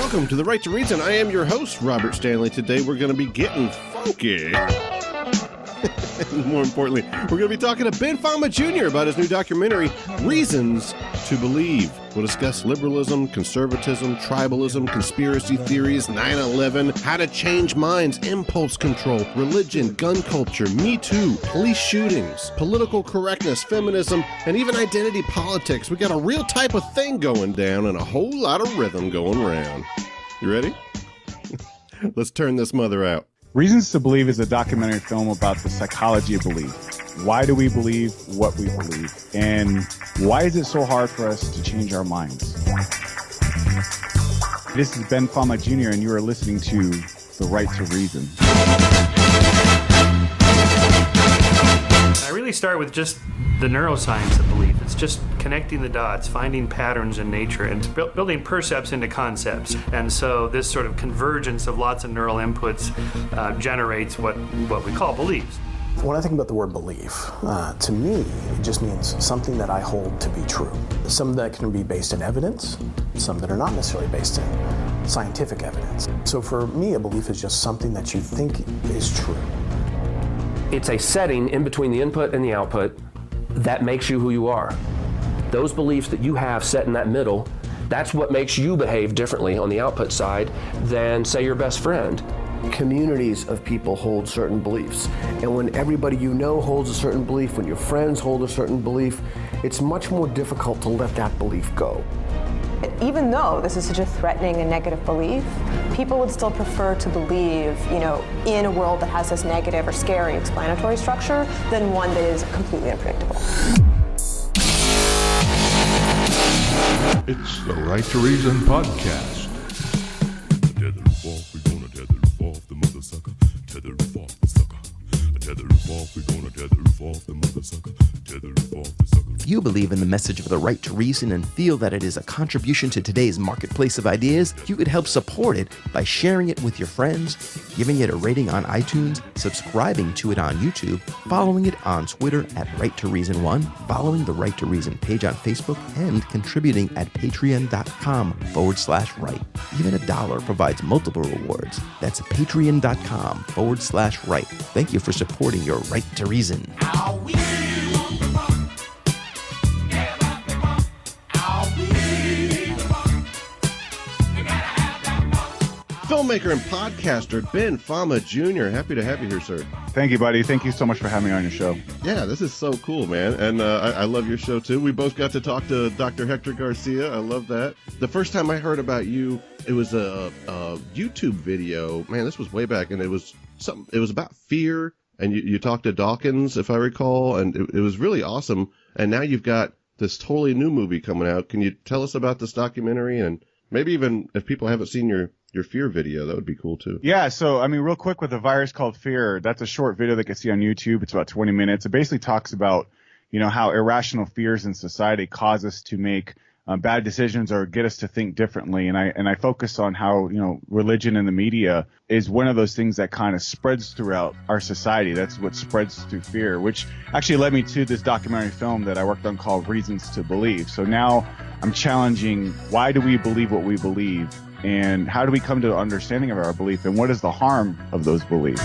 Welcome to The Right to Reason. I am your host, Robert Stanley. Today we're going to be getting funky. More importantly, we're going to be talking to Ben Fama Jr. about his new documentary, Reasons to Believe. We'll discuss liberalism, conservatism, tribalism, conspiracy theories, 9/11, how to change minds, impulse control, religion, gun culture, Me Too, police shootings, political correctness, feminism, and even identity politics. We got a real type of thing going down and a whole lot of rhythm going around. You ready? Let's turn this mother out. Reasons to Believe is a documentary film about the psychology of belief. Why do we believe what we believe? And why is it so hard for us to change our minds? This is Ben Fama Jr., and you are listening to The Right to Reason. I really start with just the neuroscience of belief. It's just connecting the dots, finding patterns in nature, and building percepts into concepts. And so this sort of convergence of lots of neural inputs generates what we call beliefs. When I think about the word belief, to me, it just means something that I hold to be true. Some that can be based in evidence, some that are not necessarily based in scientific evidence. So for me, a belief is just something that you think is true. It's a setting in between the input and the output that makes you who you are. Those beliefs that you have set in that middle, that's what makes you behave differently on the output side than, say, your best friend. Communities of people hold certain beliefs. And when everybody you know holds a certain belief, when your friends hold a certain belief, it's much more difficult to let that belief go. Even though this is such a threatening and negative belief, people would still prefer to believe, in a world that has this negative or scary explanatory structure than one that is completely unpredictable. It's the Right to Reason podcast. Tether roof off, we gonna tether roof off the mother sucker. Tether roof off the sucker. Tether roof off, we gonna tether roof off the mother sucker. Tether roof off the sucker. If you believe in the message of the right to reason and feel that it is a contribution to today's marketplace of ideas, you could help support it by sharing it with your friends, giving it a rating on iTunes, subscribing to it on YouTube, following it on Twitter at Right to Reason 1, following the Right to Reason page on Facebook, and contributing at patreon.com/right. Even $1 provides multiple rewards. That's patreon.com/right. Thank you for supporting your Right to Reason. Filmmaker and podcaster Ben Fama Jr. Happy to have you here, sir. Thank you, buddy. Thank you so much for having me on your show. Yeah, this is so cool, man. And I love your show, too. We both got to talk to Dr. Hector Garcia. I love that. The first time I heard about you, it was a YouTube video. Man, this was way back, and it was about fear, and you talked to Dawkins, if I recall, and it was really awesome. And now you've got this totally new movie coming out. Can you tell us about this documentary? And maybe even if people haven't seen your fear video, that would be cool too. Yeah, so real quick, with a virus called fear, that's a short video that you can see on YouTube. It's about 20 minutes. It basically talks about, how irrational fears in society cause us to make bad decisions or get us to think differently. And I focus on how, religion and the media is one of those things that kind of spreads throughout our society. That's what spreads through fear, which actually led me to this documentary film that I worked on called Reasons to Believe. So now I'm challenging, why do we believe what we believe? And how do we come to an understanding of our belief? And what is the harm of those beliefs?